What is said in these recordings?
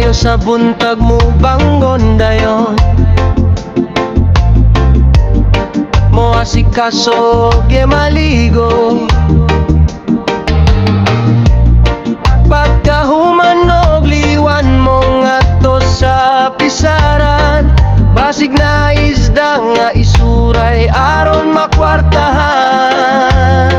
kayo sa buntag mo banggon dayon. Mo asikaso ge maligo, pagkahuman og liwan mo ngadto sa pisaran. Basig na isda nga isuray aron makwartahan.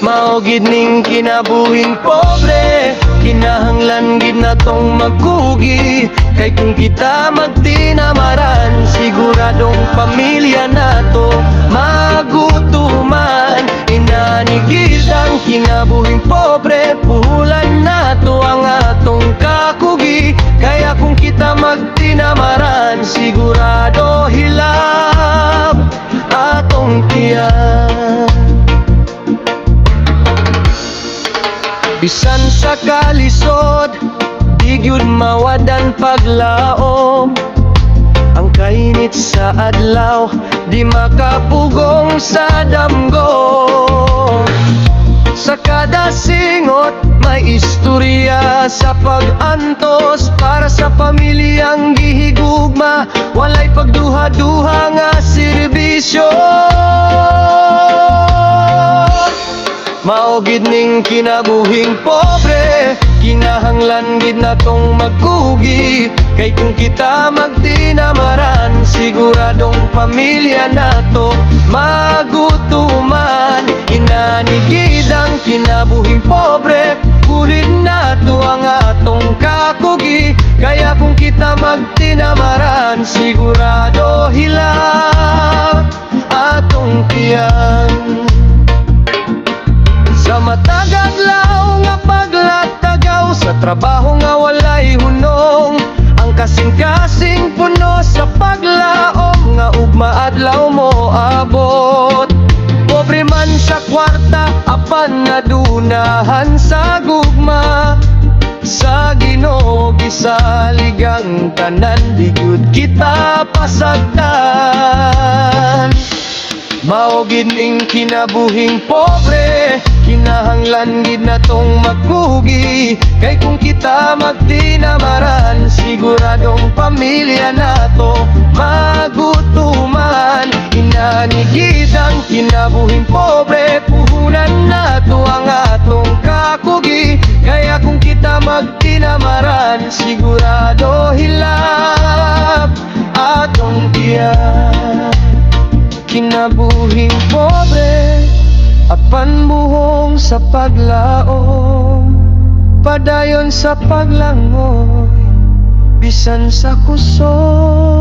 Mao gid ning kinabuhing pobre, kinahanglan gid natong magkugi. Kay kung kita magtinamaran, siguradong pamilya nato magutuman. Inanigid ang kinabuhing pobre, puhulan nato ang atong kakugi. Kaya kung kita magtinamaran, sigurado hilab atong tiyan. Bisan sa kalisod, di gyud mawadan paglaom. Ang kainit sa adlaw, di makapugong sa damgo. Sa kada singot, may istorya sa pag-antos. Para sa pamilyang gihigugma, walay pagduha-duha nga serbisyo. Mao gid ning kinabuhing pobre, kinahanglan gid natong magkugi. Kay kung kita magtinamaran, siguradong pamilya nato magutuman. Inanigid ang kinabuhing pobre, kulit nato ang atong kakugi. Kaya kung kita magtinamaran, sigurado hilab atong tiyan. Sa matag adlaw nga paglatagaw, sa trabaho nga walay hunong, ang kasing-kasing puno sa paglaom, nga ugma adlaw mo abot. Pobre man sa kwarta, apan nadunahan sa gugma. Sa Ginoo gisaligang tanan, di gyud kita pasagdan. Mao gid ning kinabuhing pobre, kinahanglan gid natong magkugi. Kay kung kita magtinamaran, siguradong pamilya nato magutuman. Inanigid ang kinabuhing pobre, puhunan nato ang atong kakugi. Kaya kung kita magtinamaran, sigurado hilab atong tiyan. Kinabuhing pobre, apan buhong sa paglaom, padayon sa paglangoy, bisan sa kusog.